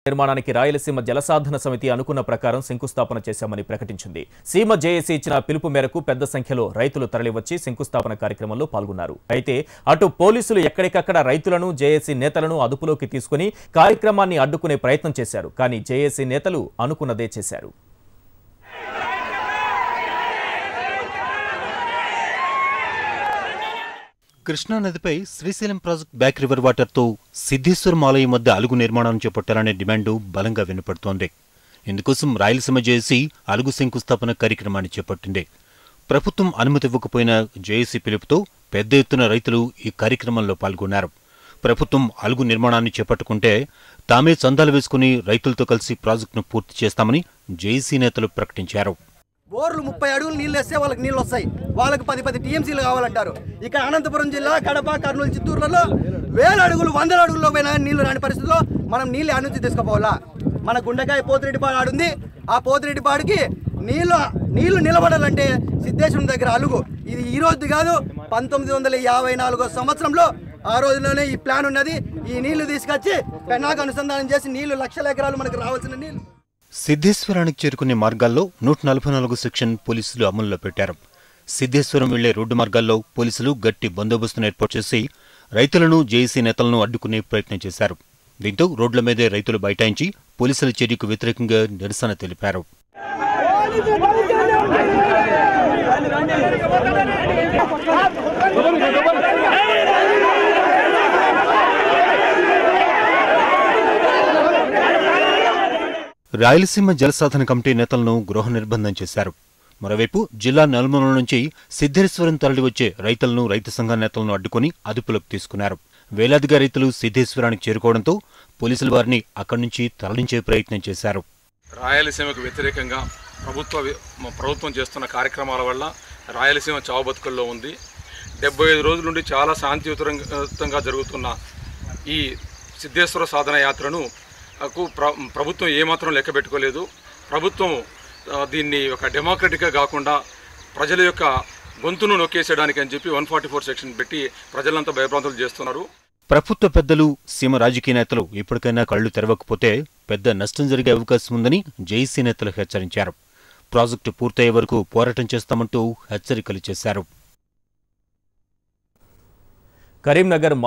నిర్మాణానికి రాయలసీమ జలసాధన సమితి అనుకున్న ప్రకారం శంకుస్థాపన చేశామని ప్రకటించింది. సీమ జేఏసీ ఇచ్చిన పిలుపు మేరకు పెద్ద సంఖ్యలో రైతులు తరలివచ్చి శంకుస్థాపన కార్యక్రమంలో పాల్గొన్నారు. అయితే అటు పోలీసులు ఎక్కడికక్కడ రైతులను జేఏసీ నేతలను అదుపులోకి తీసుకుని కార్యక్రమాన్ని అడ్డుకునే ప్రయత్నం చేశారు. కానీ జేఏసీ నేతలు అనుకున్నదే చేశారు. కృష్ణానదిపై శ్రీశైలం ప్రాజెక్టు బ్యాక్ రివర్ వాటర్తో సిద్ధేశ్వరం ఆలయం వద్ద అలుగు నిర్మాణాన్ని చేపట్టాలనే డిమాండు బలంగా వినపడుతోంది. ఇందుకోసం రాయలసీమ జేఏసీ అలుగు శంకుస్థాపన కార్యక్రమాన్ని చేపట్టింది. ప్రభుత్వం అనుమతి ఇవ్వకపోయిన జేఏసీ పిలుపుతో పెద్ద ఎత్తున రైతులు ఈ కార్యక్రమంలో పాల్గొన్నారు. ప్రభుత్వం అలుగు నిర్మాణాన్ని చేపట్టుకుంటే తామే చందాలు వేసుకుని రైతులతో కలిసి ప్రాజెక్టును పూర్తి చేస్తామని జేఏసీ నేతలు ప్రకటించారు. బోర్లు 30 అడుగులు నీళ్ళు వేస్తే వాళ్ళకి నీళ్ళు వస్తాయి. వాళ్ళకి 10 టీఎంసీలు కావాలంటారు. ఇక్కడ అనంతపురం జిల్లా, కడప, కర్నూలు, చిత్తూరులలో 1000 అడుగులు 100 అడుగుల్లో పోయినా నీళ్లు రాని పరిస్థితుల్లో మనం నీళ్ళు ఆడ నుంచి తీసుకుపోవాలా? మన గుండెకాయ పోతిరెడ్డిపాడు ఆడుంది. ఆ పోతిరెడ్డిపాడుకి నీళ్లు నిలబడాలంటే సిద్ధేశ్వరం దగ్గర అలుగు. ఇది ఈ రోజు కాదు, 1954 సంవత్సరంలో ఆ రోజులోనే ఈ ప్లాన్ ఉన్నది. ఈ నీళ్లు తీసుకొచ్చి పెన్నాకు అనుసంధానం చేసి నీళ్లు లక్షల ఎకరాలు మనకు రావాల్సిన నీళ్లు. సిద్ధేశ్వరానికి చేరుకునే మార్గాల్లో 144 సెక్షన్ పోలీసులు అమల్లో పెట్టారు. సిద్ధేశ్వరం వెళ్లే రోడ్డు మార్గాల్లో పోలీసులు గట్టి బందోబస్తును ఏర్పాటు చేసి రైతులను జేఏసీ నేతలను అడ్డుకునే ప్రయత్నం చేశారు. దీంతో రోడ్ల మీదే రైతులు బైఠాయించి పోలీసుల చర్యకు వ్యతిరేకంగా నిరసన తెలిపారు. రాయలసీమ జలసాధన కమిటీ నేతలను గృహ నిర్బంధం చేశారు. మరోవైపు జిల్లా నలుమూలల నుంచి సిద్ధేశ్వరం తరలివచ్చే రైతులను, రైతు సంఘ నేతలను అడ్డుకుని అదుపులోకి తీసుకున్నారు. వేలాదిగా రైతులు సిద్ధేశ్వరానికి చేరుకోవడంతో పోలీసులు వారిని అక్కడి నుంచి తరలించే ప్రయత్నం చేశారు. రాయలసీమకు వ్యతిరేకంగా ప్రభుత్వం చేస్తున్న కార్యక్రమాల వల్ల రాయలసీమ చావు బతుకుల్లో ఉంది. 75 రోజుల నుండి చాలా శాంతియుతంగా జరుగుతున్న ఈ సిద్ధేశ్వర సాధన యాత్రను ప్రభుత్వం ఏమాత్రం లెక్క పెట్టుకోలేదు. ప్రభుత్వం దీన్ని ఒక డెమోక్రటిక్గా కాకుండా ప్రజల యొక్క గొంతును నొక్కేసేయడానికి అని చెప్పి 144 సెక్షన్ పెట్టి ప్రజలంతా భయభ్రాంతులు చేస్తున్నారు. ప్రభుత్వ పెద్దలు, సీమ రాజకీయ నేతలు ఇప్పటికైనా కళ్లు తెరవకపోతే పెద్ద నష్టం జరిగే అవకాశం ఉందని జేఏసీ నేతలు హెచ్చరించారు. ప్రాజెక్టు పూర్తయ్యే వరకు పోరాటం చేస్తామంటూ హెచ్చరికలు చేశారు. కరీంనగర్